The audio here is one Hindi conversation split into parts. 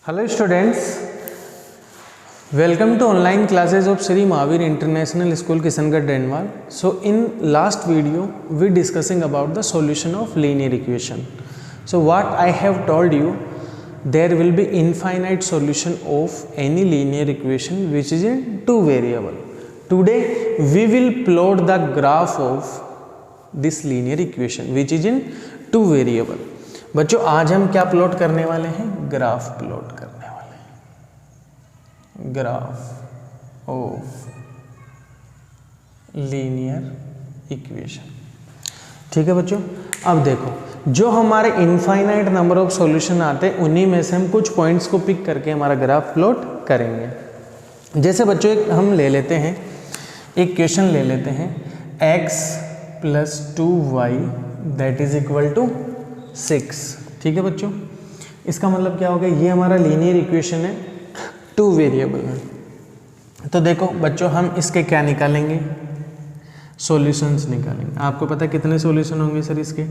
Hello students, welcome to online classes of Sri Mahavir International School Kishangarh Denwal. So in last video we discussing about the solution of linear equation. So what I have told you, there will be infinite solution of any linear equation which is in two variable. Today we will plot the graph of this linear equation which is in two variable. बच्चों आज हम क्या प्लॉट करने वाले हैं? ग्राफ प्लॉट करने वाले हैं, ग्राफ ऑफ लीनियर इक्वेशन। ठीक है बच्चों, अब देखो जो हमारे इनफाइनाइट नंबर ऑफ सॉल्यूशन आते हैं उन्हीं में से हम कुछ पॉइंट्स को पिक करके हमारा ग्राफ प्लॉट करेंगे। जैसे बच्चों एक हम ले लेते हैं, एक क्वेश्चन ले लेते हैं x + 2y that is equal to 6। ठीक है बच्चों, इसका मतलब क्या हो गया, ये हमारा लीनियर इक्वेशन है टू वेरिएबल में। तो देखो बच्चों हम इसके क्या निकालेंगे, सॉल्यूशंस निकालेंगे। आपको पता है कितने सॉल्यूशन होंगे सर इसके?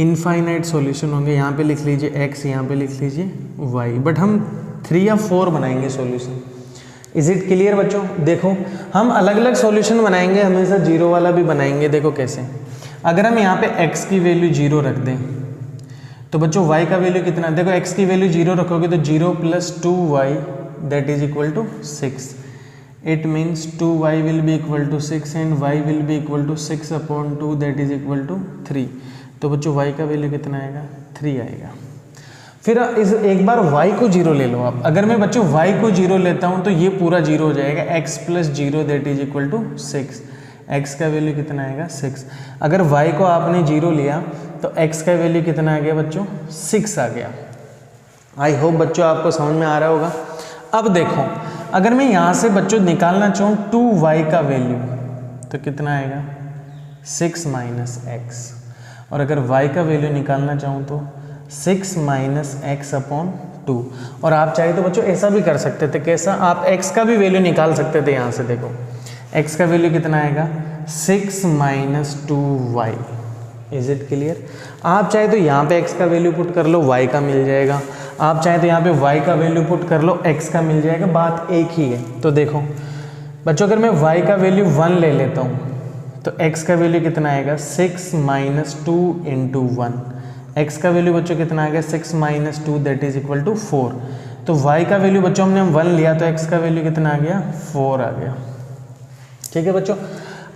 इनफाइनाइट सॉल्यूशन होंगे। यहाँ पे लिख लीजिए x, यहाँ पे लिख लीजिए y, बट हम 3 या 4 बनाएंगे सॉल्यूशन। इज इट क्लियर बच्चों? देखो हम अलग अलग सॉल्यूशन बनाएंगे, हमेशा जीरो वाला भी बनाएंगे। देखो कैसे, अगर हम यहाँ पे x की वैल्यू 0 रख दें तो बच्चों y का वैल्यू कितना? देखो x की वैल्यू 0 रखोगे तो 0 + 2y that is equal to 6। It means 2y will be equal to 6 and y will be equal to 6/2 that is equal to 3। तो बच्चों y का वैल्यू कितना आएगा? 3 आएगा। फिर इस एक बार y को 0 ले लो आप। अगर मैं बच्चों y को 0 लेता हूँ तो ये पूरा 0 हो जाएगा। x + 0 that is equal to 6। x का वैल्यू कितना आएगा? 6। अगर y को आपने 0 लिया तो x का वैल्यू कितना आ गया बच्चों? 6 आ गया। आई होप बच्चों आपको समझ में आ रहा होगा। अब देखो अगर मैं यहाँ से बच्चों निकालना चाहूँ 2y का वैल्यू तो कितना आएगा? 6 - x। और अगर y का वैल्यू निकालना चाहूँ तो 6 - x/2। और आप चाहे तो बच्चों ऐसा भी कर सकते थे। कैसा? आप x का भी वैल्यू निकाल सकते थे। यहाँ से देखो x का वैल्यू कितना आएगा? 6 - 2y। Is it clear? आप चाहे तो यहाँ पे x का वैल्यू पुट कर लो, y का मिल जाएगा। आप चाहे तो यहाँ पे y का वैल्यू पुट कर लो, x का मिल जाएगा। बात एक ही है। तो देखो बच्चों अगर मैं y का वैल्यू 1 ले लेता हूँ तो x का वैल्यू कितना आएगा? 6 - 2 × 1। x का वैल्यू बच्चों कितना आ गया? 6 - 2 दैट इज इक्वल टू 4। तो y का वैल्यू बच्चों हमने 1 लिया तो x का वैल्यू कितना आ गया? 4 आ गया। ठीक है बच्चों,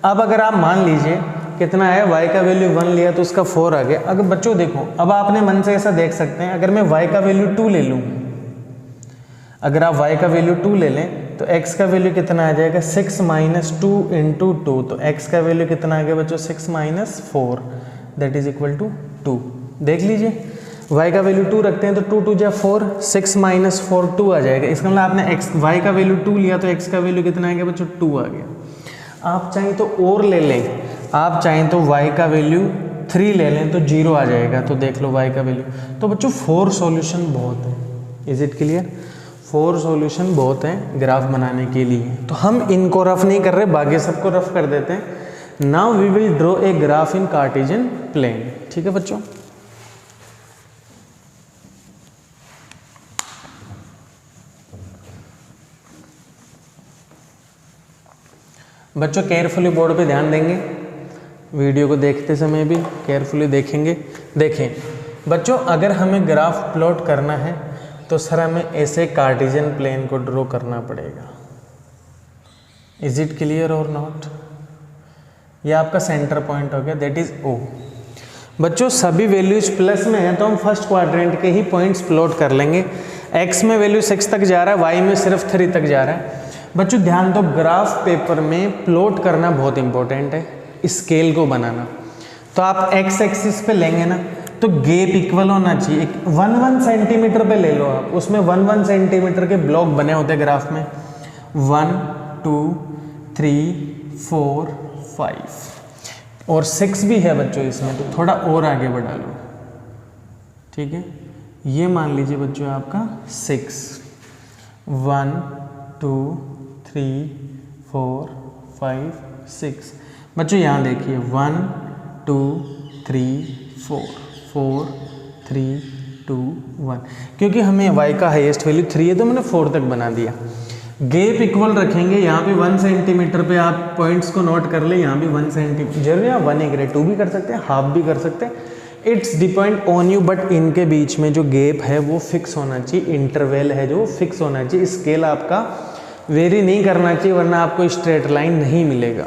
अब अगर आप मान लीजिए कितना है, y का वैल्यू 1 लिया तो उसका 4 आ गया। अगर बच्चों देखो अब आपने मन से ऐसा देख सकते हैं, अगर मैं y का वैल्यू 2 ले लूँ, अगर आप y का वैल्यू 2 ले लें तो x का वैल्यू कितना आ जाएगा? 6 - 2 × 2। तो x का वैल्यू कितना आ गया बच्चों? 6 - 4 दैट इज इक्वल टू 2। देख लीजिए y का वैल्यू 2 रखते हैं तो 2 × 2 = 4, 6 - 4 2 आ जाएगा। इसका मतलब आपने y का वैल्यू 2 लिया तो x का वैल्यू कितना आ गया बच्चों? 2 आ गया। आप चाहें तो और ले लें, आप चाहें तो y का वैल्यू 3 ले लें तो 0 आ जाएगा। तो देख लो y का वैल्यू। तो बच्चों 4 सॉल्यूशन बहुत है। Is it clear? 4 सॉल्यूशन बहुत है ग्राफ बनाने के लिए। तो हम इनको रफ नहीं कर रहे, बाकी सबको रफ कर देते हैं। Now we will draw a graph in Cartesian plane. ठीक है बच्चों, बच्चों केयरफुली बोर्ड पे ध्यान देंगे, वीडियो को देखते समय भी केयरफुली देखेंगे। देखें बच्चों, अगर हमें ग्राफ प्लॉट करना है तो सर हमें ऐसे कार्टेशियन प्लेन को ड्रॉ करना पड़ेगा। इज इट क्लियर और नॉट? ये आपका सेंटर पॉइंट हो गया, दैट इज O। बच्चों सभी वैल्यूज प्लस में है तो हम फर्स्ट क्वाड्रेंट के ही पॉइंट्स प्लॉट कर लेंगे। x में वैल्यू 6 तक जा रहा है, y में सिर्फ 3 तक जा रहा है। बच्चों ध्यान दो, ग्राफ पेपर में प्लॉट करना बहुत इंपॉर्टेंट है, स्केल को बनाना। तो आप x एक्सिस पे लेंगे ना तो गैप इक्वल होना चाहिए। 1 सेंटीमीटर पे ले लो आप, उसमें 1 सेंटीमीटर के ब्लॉक बने होते हैं ग्राफ में। 1 2 3 4 5 और 6 भी है बच्चों इसमें, तो थोड़ा और आगे बढ़ा लो। ठीक है, ये मान लीजिए बच्चों आपका 6। 1 2 3 4 5 6। बच्चों यहाँ देखिए 1 2 3 4 4 3 2 1, क्योंकि हमें y का हाईएस्ट वैल्यू 3 है तो मैंने 4 तक बना दिया। गैप इक्वल रखेंगे, यहाँ पे 1 सेंटीमीटर पे आप पॉइंट्स को नोट कर ले, यहाँ भी 1 सेंटीमीटर, जरूर यहाँ 1 एक रहे, 2 भी कर सकते हैं, हाफ भी कर सकते हैं, it's depend on you, but इनके बीच में जो गैप है वो फिक्स होना चाहिए, इंटरवल है जो फिक्स होना चाहिए, स्केल आपका वेरी नहीं करना चाहिए वरना आपको स्ट्रेट लाइन नहीं मिलेगा।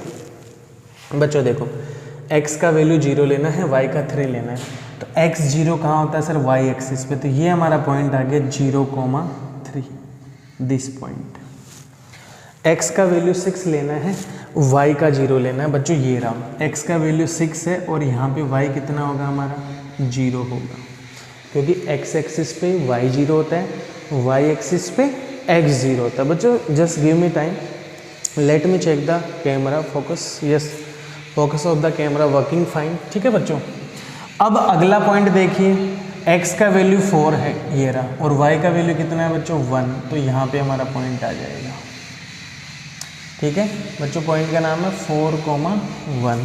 बच्चों देखो x का वैल्यू 0 लेना है, y का 3 लेना है, तो x 0 कहाँ होता है सर, y एक्सिस पे, तो ये हमारा पॉइंट आ गया 0,3, दिस पॉइंट। x का वैल्यू 6 लेना है, y का 0 लेना है, बच्चों ये रहा, x का वैल्यू 6 है और यहाँ पे y कितना होगा हमारा 0 होगा, क्योंकि x एक्सिस पे y 0 होता है, y एक्सिस पे x 0 होता है। बच्चों just give me time, let me check the camera focus, yes focus of the camera working fine, ठीक है बच्चों। अब अगला पॉइंट देखिए, x का वैल्यू 4 है ये रहा, और y का वैल्यू कितना है बच्चों 1, तो यहाँ पे हमारा पॉइंट आ जाएगा, ठीक है बच्चों। पॉइंट का नाम है 4,1।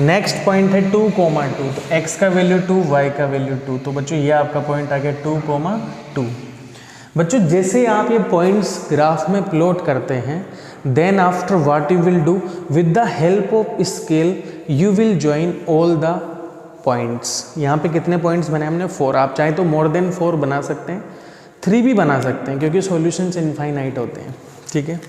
नेक्स्ट पॉइंट है 2,2, तो x का वैल्यू 2, y का वैल्यू 2, तो बच्चों ये आपका पॉइंट आ गया 2,2। बच्चों जैसे आप ये पॉइंट्स ग्राफ में प्लॉट करते हैं, then after what you will do, with the help of scale you will join all the points. यहाँ पे कितने पॉइंट्स बनाए हमने 4, आप चाहे तो मोर देन 4 बना सकते हैं, 3 भी बना सकते हैं, क्योंकि सॉल्यूशंस इनफाइनाइट होते हैं, ठीक है।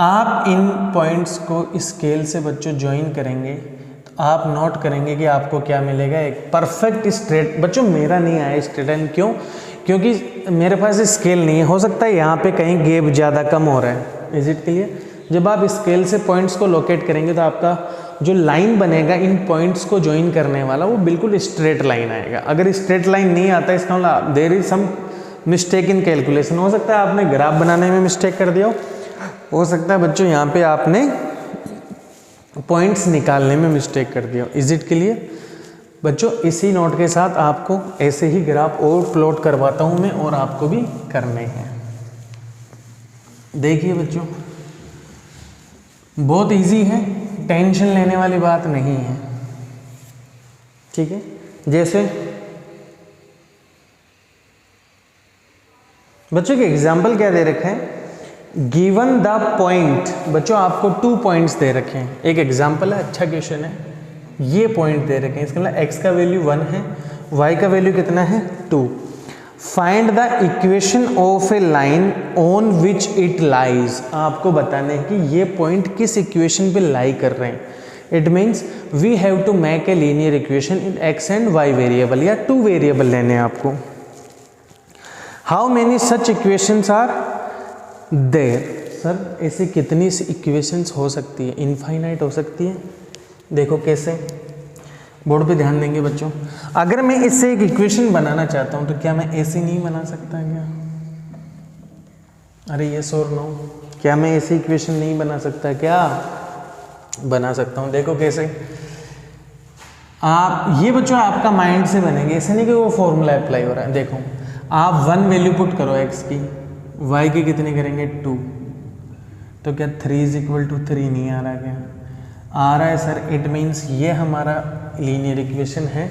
आप इन पॉइंट्स को स्केल से बच्चों ज्वाइन करेंगे तो आप नोट करेंगे कि आपको क्या मिलेगा, एक परफेक्ट स्ट्रेट। बच्चों मेरा नहीं आया स्ट्रेट लाइन, क्यों, क्योंकि मेरे पास स्केल नहीं है, हो सकता है यहाँ पे कहीं गैप ज़्यादा कम हो रहा है। Is it clear? जब आप स्केल से पॉइंट्स को लोकेट करेंगे तो आपका जो लाइन बनेगा इन पॉइंट्स को ज्वाइन करने वाला, वो बिल्कुल स्ट्रेट लाइन आएगा। अगर स्ट्रेट लाइन नहीं आता इसका मतलब there is some mistake in calculation, हो सकता है आपने ग्राफ बनाने में मिस्टेक कर दिया हो सकता है बच्चों यहाँ पे आपने पॉइंट्स निकालने में मिस्टेक कर दिया। Is it clear? बच्चों इसी नोट के साथ आपको ऐसे ही ग्राफ और प्लॉट करवाता हूँ मैं, और आपको भी करने हैं। देखिए बच्चों बहुत इजी है, टेंशन लेने वाली बात नहीं है, ठीक है। जैसे बच्चों के एग्जाम्पल क्या दे रखे हैं, गिवन द पॉइंट, बच्चों आपको 2 पॉइंट्स दे रखे हैं, एक एग्जाम्पल है, अच्छा क्वेश्चन है, ये पॉइंट दे रखे हैं, इसका मतलब x का वैल्यू 1 है, y का वैल्यू कितना है 2। Find the equation of A line on which it lies, आपको बताना है कि ये पॉइंट किस इक्वेशन पे लाई कर रहे हैं। It means we have to make a linear equation in x and y variable, या 2 वेरिएबल लेने हैं आपको। How many such equations are there, sir ऐसी कितनी सी इक्वेशंस हो सकती है, इनफाइनाइट हो सकती है। देखो कैसे, बोर्ड पे ध्यान देंगे बच्चों। अगर मैं इससे एक इक्वेशन बनाना चाहता हूं तो क्या मैं ऐसे नहीं बना सकता क्या? अरे यस और नो, क्या मैं ऐसी इक्वेशन नहीं बना सकता क्या? बना सकता हूं। देखो कैसे, आप ये बच्चों आपका माइंड से बनेंगे, ऐसे नहीं कि वो फॉर्मूला अप्लाई हो रहा है। देखो आप 1 वैल्यू पुट करो x की, y की कितने करेंगे 2, तो क्या 3 = 3 नहीं आ रहा क्या? आ रहा है सर। इट मीन्स ये हमारा लीनियर इक्वेशन है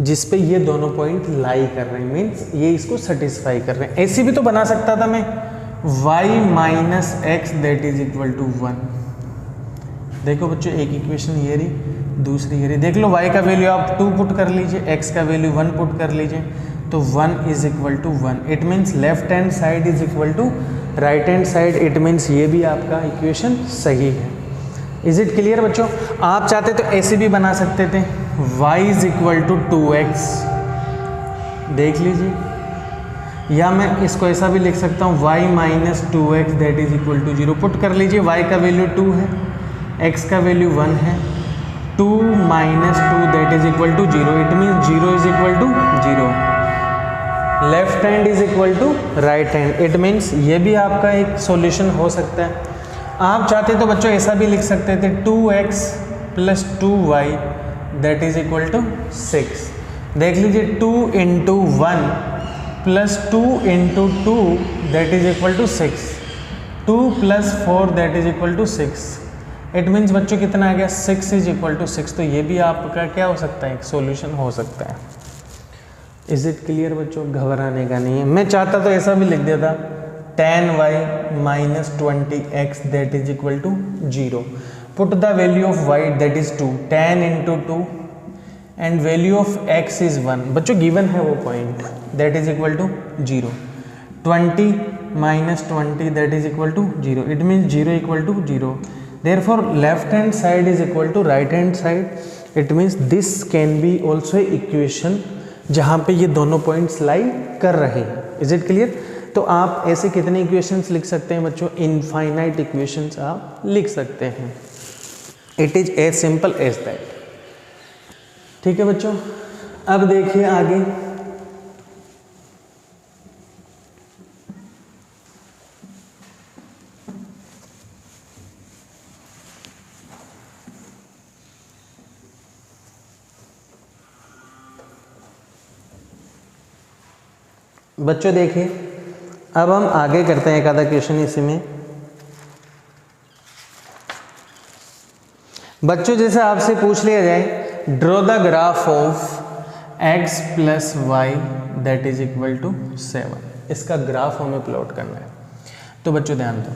जिस पे ये दोनों पॉइंट लाई कर रहे हैं, मीन्स ये इसको सेटिस्फाई कर रहे हैं। ऐसी भी तो बना सकता था मैं, y - x = 1। देखो बच्चों एक इक्वेशन ये रही, दूसरी ये रही। देख लो y का वैल्यू आप 2 पुट कर लीजिए, x का वैल्यू 1 पुट कर लीजिए, तो 1 = 1। It means left hand side = right hand side. It means ये भी आपका इक्वेशन सही है। इज इट क्लियर बच्चों? आप चाहते तो ऐसे भी बना सकते थे, y = 2x, देख लीजिए, या मैं इसको ऐसा भी लिख सकता हूँ y - 2x = 0। पुट कर लीजिए, y का वैल्यू 2 है, x का वैल्यू 1 है, 2 - 2 = 0। It means 0 = 0, left hand = right hand. It means ये भी आपका एक सॉल्यूशन हो सकता है। आप चाहते तो बच्चों ऐसा भी लिख सकते थे, 2x + 2y = 6। देख लीजिए, 2 × 1 + 2 × 2 = 6, 2 + 4 = 6, इट मीन्स बच्चों कितना आ गया 6 इज इक्वल टू 6, तो ये भी आपका क्या हो सकता है, एक सॉल्यूशन हो सकता है। इज इट क्लियर बच्चों, घबराने का नहीं है। मैं चाहता तो ऐसा भी लिख देता tan y minus 20x that is equal to 0. Put the value of y that is 2, tan into 2 and value of x is 1. बच्चों गिवन है वो point, that is equal to 0. 20 minus 20 that is equal to 0. It means 0 equal to 0. Therefore left hand side is equal to right hand side. It means this can be also equation जहाँ पे ये दोनों पॉइंट्स लाई कर रहे हैं। Is it clear? तो आप ऐसे कितने इक्वेशंस लिख सकते हैं बच्चों, इनफाइनाइट इक्वेशंस आप लिख सकते हैं। It is as simple as that. ठीक है बच्चों, अब देखिए आगे। बच्चों देखिए, अब हम आगे करते हैं एक आधा क्वेश्चन इसी में। बच्चों जैसे आपसे पूछ लिया जाए draw the graph of x plus y that is equal to 7, इसका ग्राफ हमें प्लॉट करना है। तो बच्चों ध्यान दो,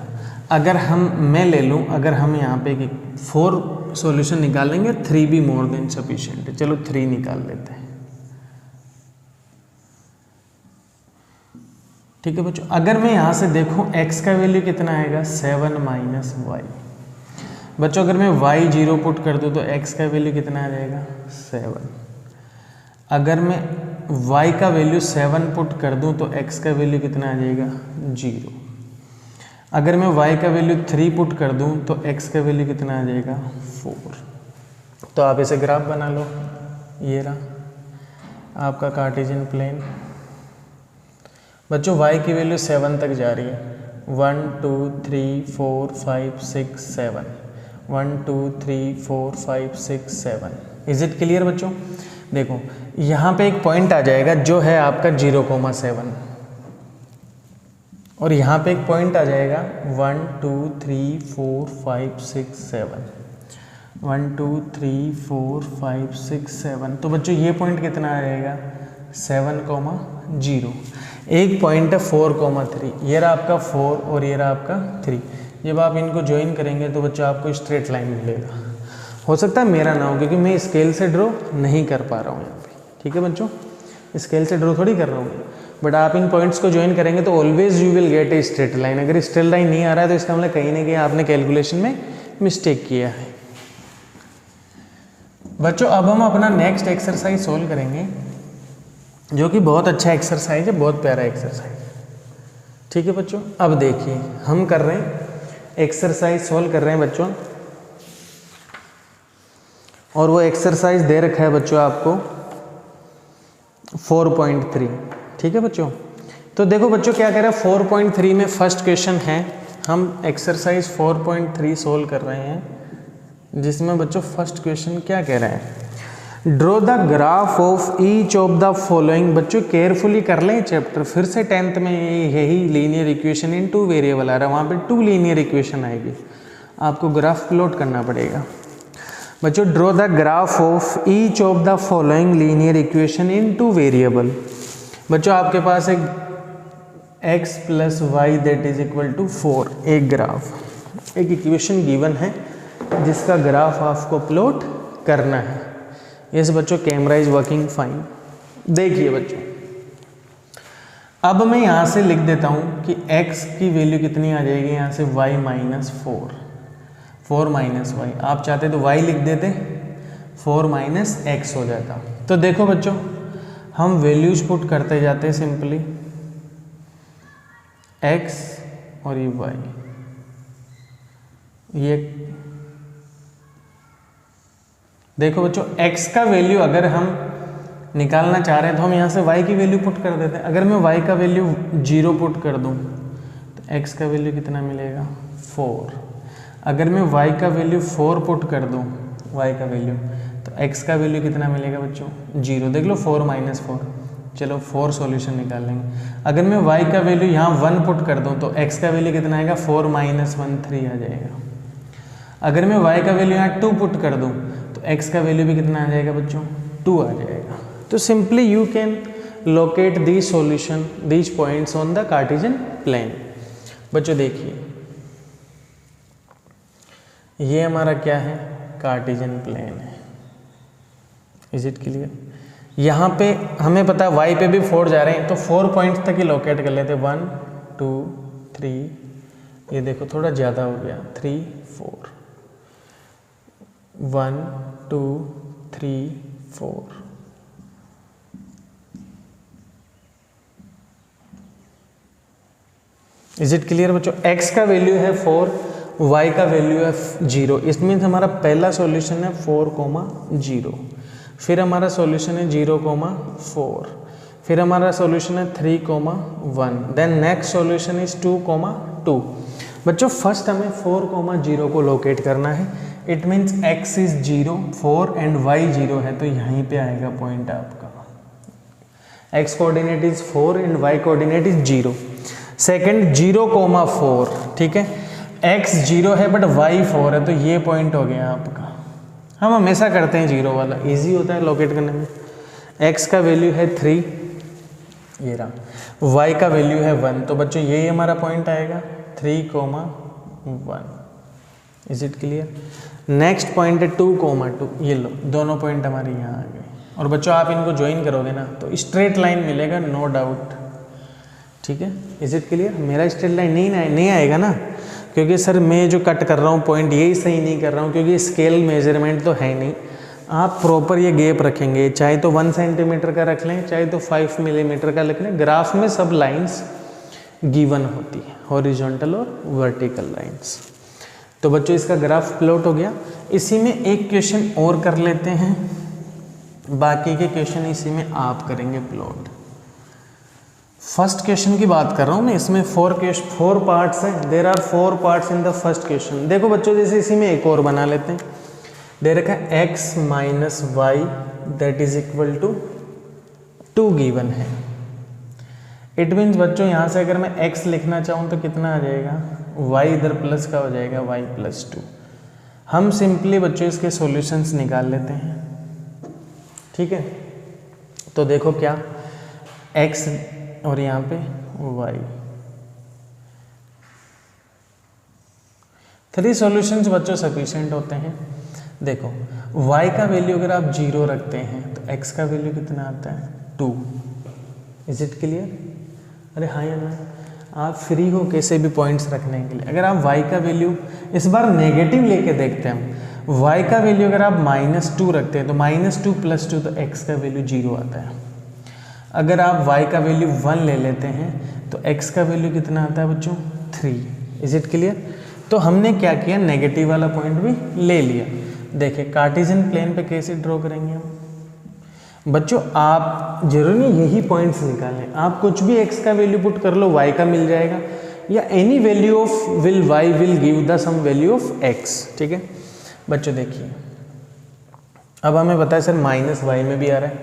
अगर मैं ले लूँ, अगर हम यहाँ पे 4 सॉल्यूशन निकालेंगे, 3 भी मोर देन सफिशिएंट है। चलो 3 निकाल लेते हैं। ठीक है बच्चों, अगर मैं यहाँ से देखूँ x का वैल्यू कितना आएगा 7 माइनस वाई। बच्चों अगर मैं y 0 पुट कर दूँ तो x का वैल्यू कितना आ जाएगा 7। अगर मैं y का वैल्यू 7 पुट कर दूँ तो x का वैल्यू कितना आ जाएगा 0। अगर मैं y का वैल्यू 3 पुट कर दूँ तो x का वैल्यू कितना आ जाएगा 4। तो आप इसे ग्राफ बना लो, ये रहा आपका कार्टेशियन प्लेन। बच्चों y की वैल्यू 7 तक जा रही है, 1 2 3 4 5 6 7, 1 2 3 4 5 6 7। इज इट क्लियर बच्चों? देखो यहाँ पे एक पॉइंट आ जाएगा जो है आपका 0,7 और यहाँ पे एक पॉइंट आ जाएगा 1 2 3 4 5 6 7, 1 2 3 4 5 6 7। तो बच्चों ये पॉइंट कितना आ जाएगा 7,0। एक पॉइंट है 4,3, ये रहा आपका 4 और ये रहा आपका 3। जब आप इनको ज्वाइन करेंगे तो बच्चों आपको स्ट्रेट लाइन मिलेगा। हो सकता है मेरा ना हो क्योंकि मैं स्केल से ड्रॉ नहीं कर पा रहा हूँ यहाँ पे। ठीक है बच्चों, स्केल से ड्रॉ थोड़ी कर रहा हूँ, बट आप इन पॉइंट्स को ज्वाइन करेंगे तो always you will get a straight line. अगर स्ट्रेट लाइन नहीं आ रहा है तो इसका मतलब कहीं ना कहीं आपने कैलकुलेशन में मिस्टेक किया है। बच्चों अब हम अपना नेक्स्ट एक्सरसाइज सोल्व करेंगे, जो कि बहुत अच्छा एक्सरसाइज है, बहुत प्यारा एक्सरसाइज। ठीक है बच्चों, अब देखिए हम कर रहे हैं एक्सरसाइज सोल्व कर रहे हैं बच्चों, और वो एक्सरसाइज दे रखा है बच्चों आपको 4.3। ठीक है बच्चों, तो देखो बच्चों क्या कह रहा है 4.3 में फर्स्ट क्वेश्चन है, हम एक्सरसाइज 4.3 सोल्व कर रहे हैं, जिसमें बच्चों फर्स्ट क्वेश्चन क्या कह रहे हैं, draw the graph of each of the following. बच्चों केयरफुली कर लें चैप्टर, फिर से 10th में यही लीनियर इक्वेशन इन 2 वेरिएबल आ रहा है, वहाँ पे 2 लीनियर इक्वेशन आएगी, आपको ग्राफ प्लॉट करना पड़ेगा। बच्चों draw the graph of each of the following linear equation in 2 variable. बच्चों आपके पास एक x plus y that is equal to 4 एक ग्राफ, एक इक्वेशन गिवन है जिसका ग्राफ आपको प्लॉट करना है। यस बच्चों, कैमरा इज वर्किंग फाइन। देखिए बच्चों, अब मैं यहाँ से लिख देता हूँ कि x की वैल्यू कितनी आ जाएगी यहाँ से y माइनस 4 माइनस वाई। आप चाहते तो y लिख देते, 4 माइनस x हो जाता। तो देखो बच्चों हम वैल्यूज पुट करते जाते हैं सिंपली, x और ये y, ये देखो बच्चों x का वैल्यू अगर हम निकालना चाह रहे हैं तो हम यहाँ से y की वैल्यू पुट कर देते हैं। अगर मैं y का वैल्यू 0 पुट कर दूँ तो x का वैल्यू कितना मिलेगा 4। अगर मैं y का वैल्यू 4 पुट कर दूँ, y का वैल्यू, तो x का वैल्यू कितना मिलेगा बच्चों 0। देख लो 4 माइनस 4, चलो 4 सॉल्यूशन निकाल लेंगे। अगर मैं y का वैल्यू यहाँ 1 पुट कर दूँ तो x का वैल्यू कितना आएगा 4 माइनस 1 3 आ जाएगा। अगर मैं y का वैल्यू यहाँ 2 पुट कर दूँ तो x का वैल्यू भी कितना आ जाएगा बच्चों, 2 आ जाएगा। तो simply you can locate the solution these points on the Cartesian plane. बच्चों देखिए ये हमारा क्या है, कार्टेशियन प्लेन है। Is it clear? यहाँ पे हमें पता है y पे भी 4 जा रहे हैं, तो 4 पॉइंट्स तक ही लोकेट कर लेते हैं। 1 2 3, ये देखो थोड़ा ज़्यादा हो गया, 3 4, 1 2 3 4। इज इट क्लियर बच्चों? x का वैल्यू है 4, y का वैल्यू है 0। इस मीन्स हमारा पहला सॉल्यूशन है 4,0, फिर हमारा सॉल्यूशन है 0,4, फिर हमारा सॉल्यूशन है 3,1, देन नेक्स्ट सॉल्यूशन इज 2,2। बच्चों फर्स्ट हमें 4,0 को लोकेट करना है। It means x is 0, 4 and y 0 है, तो यहीं पे आएगा पॉइंट आपका। x coordinate is 4 and y coordinate is 0। Second 0,4, ठीक है, x 0 है बट y 4 है, तो ये पॉइंट हो गया आपका। हम हमेशा करते हैं 0 वाला, इजी होता है लोकेट करने में। x का वैल्यू है 3, ये रहा, y का वैल्यू है 1, तो बच्चों यही हमारा पॉइंट आएगा 3,1। Is it clear? Next point है 2,2, ये लो दोनों पॉइंट हमारे यहाँ आ गए। और बच्चों आप इनको ज्वाइन करोगे ना तो स्ट्रेट लाइन मिलेगा, नो डाउट, ठीक है। Is it clear? मेरा स्ट्रेट लाइन नहीं आएगा ना, क्योंकि सर मैं जो कट कर रहा हूँ पॉइंट यही सही नहीं कर रहा हूँ, क्योंकि स्केल मेजरमेंट तो है नहीं। आप प्रॉपर ये गैप रखेंगे, चाहे तो 1 सेंटीमीटर का रख लें, चाहे तो 5 मिलीमीटर का रख लें। ग्राफ में सब लाइंस गिवन होती है, हॉरिजॉन्टल और वर्टिकल लाइंस। तो बच्चों इसका ग्राफ प्लॉट हो गया। इसी में एक क्वेश्चन और कर लेते हैं, बाकी के क्वेश्चन इसी में आप करेंगे प्लॉट। फर्स्ट क्वेश्चन की बात कर रहा हूँ मैं, इसमें 4 पार्ट्स हैं। There are 4 parts in the first question. देखो बच्चों जैसे इसी में एक और बना लेते हैं। दे रखा है x minus y that is equal to 2 given है। इट मीन्स बच्चों यहाँ से अगर मैं x लिखना चाहूँ तो कितना आ जाएगा, y इधर प्लस का हो जाएगा, y प्लस 2। हम सिंपली बच्चों इसके सॉल्यूशंस निकाल लेते हैं, ठीक है। तो देखो क्या x और यहाँ पे y, 3 सॉल्यूशंस बच्चों सफिशिएंट होते हैं। देखो y का वैल्यू अगर आप 0 रखते हैं तो x का वैल्यू कितना आता है, 2। Is it clear? अरे हाँ या ना? आप फ्री हो कैसे भी पॉइंट्स रखने के लिए। अगर आप y का वैल्यू इस बार नेगेटिव लेके देखते हैं, y का वैल्यू अगर आप -2 रखते हैं तो -2 + 2 तो x का वैल्यू 0 आता है। अगर आप y का वैल्यू 1 ले लेते हैं तो x का वैल्यू कितना आता है बच्चों, 3। Is it clear? तो हमने क्या किया, नेगेटिव वाला पॉइंट भी ले लिया। देखिए कार्टेशियन प्लेन पे कैसे ड्रॉ करेंगे हम बच्चों, आप जरूरी नहीं यही पॉइंट्स निकालें, आप कुछ भी x का वैल्यू पुट कर लो, y का मिल जाएगा, या any value of y will give the sum value of x, ठीक है बच्चों। देखिए अब हमें पता है सर माइनस y में भी आ रहा है,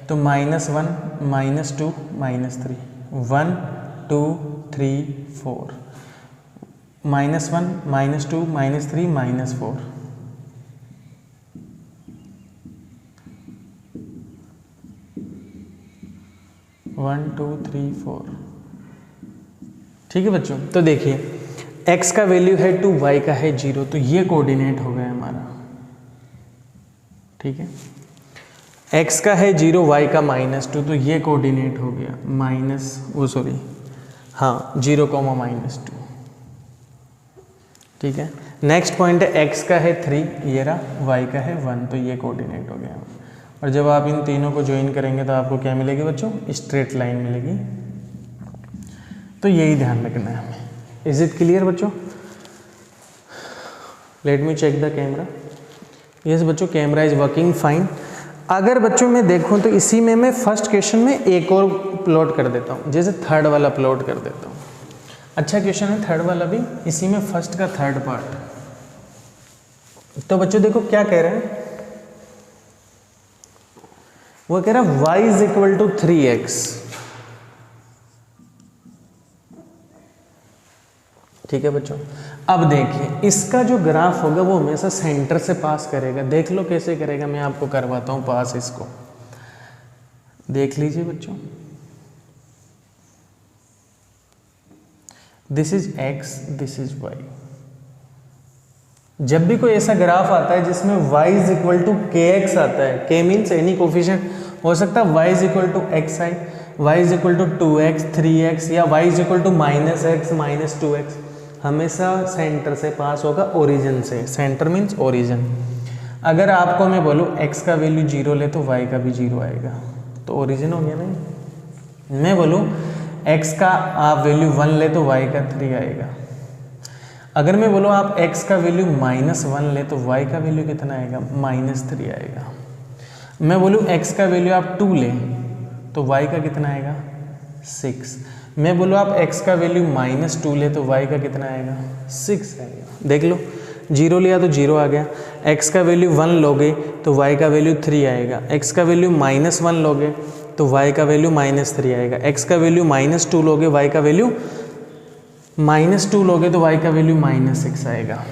तो -1 -2 -3, 1 2 3 4, -1 -2 -3 -4, वन 2 3 4, ठीक है बच्चों। तो देखिए x का वैल्यू है 2, y का है 0, तो ये कोऑर्डिनेट हो गया हमारा, ठीक है। x का है 0, y का -2, तो ये कोऑर्डिनेट हो गया -0,-2, ठीक है। नेक्स्ट पॉइंट है x का है 3, ये रहा, y का है 1, तो ये कोऑर्डिनेट हो गया। और जब आप इन तीनों को ज्वाइन करेंगे तो आपको क्या मिलेगी बच्चों, स्ट्रेट लाइन मिलेगी। तो यही ध्यान रखना है हमें। इज इट क्लियर बच्चों? Let me check the camera. Yes बच्चों, कैमरा इज वर्किंग फाइन। अगर बच्चों मैं देखूं तो इसी में मैं फर्स्ट क्वेश्चन में एक और प्लॉट कर देता हूं, जैसे थर्ड वाला प्लॉट कर देता हूं। अच्छा क्वेश्चन है थर्ड वाला भी, इसी में फर्स्ट का थर्ड पार्ट। तो बच्चों देखो क्या कह रहे हैं, वो कह रहा है y is equal to 3x, ठीक है बच्चों। अब देखिए इसका जो ग्राफ होगा वो हमेशा सेंटर से पास करेगा। देख लो कैसे करेगा, मैं आपको करवाता हूँ पास। इसको देख लीजिए बच्चों, this is x, this is y। जब भी कोई ऐसा ग्राफ आता है जिसमें y is equal to kx आता है, k मीन्स एनी कोफिशिएंट हो सकता है, y is equal to xi, y is equal to 2x, 3x या y is equal to -x, -2x, हमेशा सेंटर से पास होगा, ओरिजिन से। Centre means origin. अगर आपको मैं बोलूँ x का वैल्यू 0 ले तो y का भी 0 आएगा, तो ओरिजिन हो गया नहीं। मैं बोलूँ x का आप वैल्यू 1 ले तो y का 3 आएगा। अगर मैं बोलूँ आप x का वैल्यू -1 ले तो y का वैल्यू कितना आएगा, -3 आएगा। मैं बोलूँ x का वैल्यू आप 2 ले तो y का कितना आएगा, 6। मैं बोलूँ आप x का वैल्यू -2 ले तो y का कितना आएगा, 6 आएगा। देख लो 0 लिया तो 0 आ गया, x का वैल्यू 1 लोगे तो y का वैल्यू 3 आएगा, x का वैल्यू -1 लोगे तो y का वैल्यू -3 आएगा, x का वैल्यू -2 लोगे, y का वैल्यू -2 लोगे तो y का वैल्यू -6 आएगा।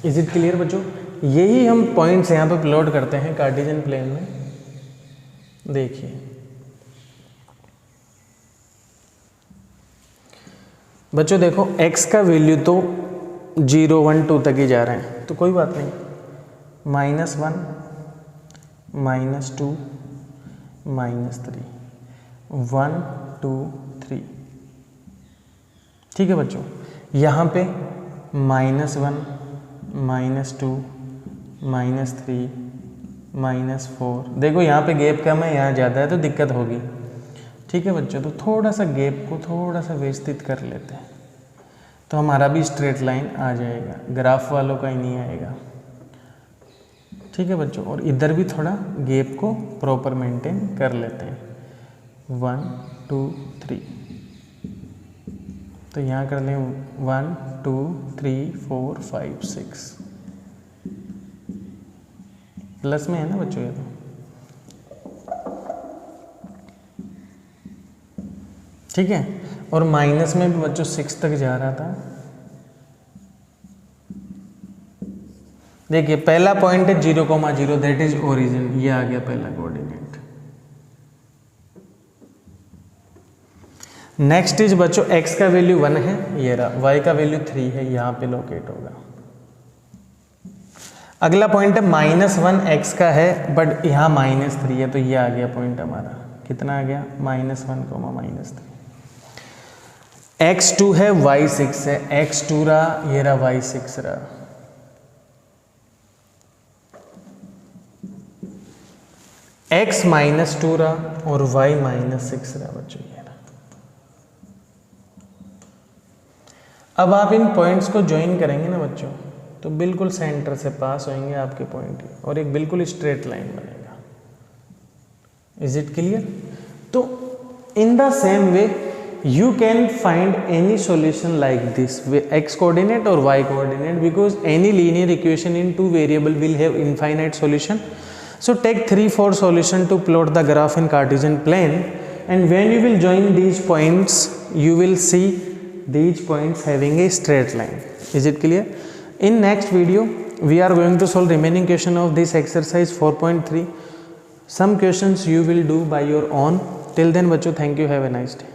इज इट क्लियर बच्चों? यही हम पॉइंट्स यहाँ पे प्लॉट करते हैं कार्टेशियन प्लेन में। देखिए बच्चों, देखो x का वैल्यू तो 0, 1, 2 तक ही जा रहे हैं, तो कोई बात नहीं, -1, -2, -3, 1, 2, 3, ठीक है बच्चों। यहाँ पे -1, -2, -3, -4, देखो यहाँ पे गैप कम है, यहाँ ज़्यादा है तो दिक्कत होगी, ठीक है बच्चों। तो थोड़ा सा गैप को थोड़ा सा व्यवस्थित कर लेते हैं तो हमारा भी स्ट्रेट लाइन आ जाएगा, ग्राफ वालों का ही नहीं आएगा, ठीक है बच्चों। और इधर भी थोड़ा गैप को प्रॉपर मेंटेन कर लेते हैं, 1, 2, 3, तो यहाँ कर लें 1, 2, 3, 4, 5, 6, प्लस में है ना बच्चों ये तो, ठीक है। और माइनस में भी बच्चों 6 तक जा रहा था। देखिए पहला पॉइंट है 0,0, दैट इज ओरिजिन, ये आ गया पहला कोऑर्डिनेट। नेक्स्ट इज बच्चों x का वैल्यू 1 है, ये रहा, y का वैल्यू 3 है, यहाँ पे लोकेट होगा। अगला पॉइंट है -1 x का है बट यहाँ -3 है, तो ये आ गया पॉइंट हमारा, कितना आ गया, -1, -3। x2 है, y6 है, x2 रहा, ये रहा y6 रहा। x -2 रहा और y -6 रहा बच्चों, ये रहा। अब आप इन पॉइंट्स को ज्वाइन करेंगे ना बच्चों, तो बिल्कुल सेंटर से पास होंगे आपके पॉइंट और एक बिल्कुल स्ट्रेट लाइन बनेगा। Is it clear? तो in the same way you can find any solution like this with x coordinate or y coordinate, because any linear equation in two variable will have infinite solution. So take 3-4 solution to plot the graph in Cartesian plane, and when you will join these points you will see these points having a straight line. Is it clear? In next video we are going to solve remaining question of this exercise 4.3. Some questions you will do by your own. Till then bachcho, thank you, have a nice day.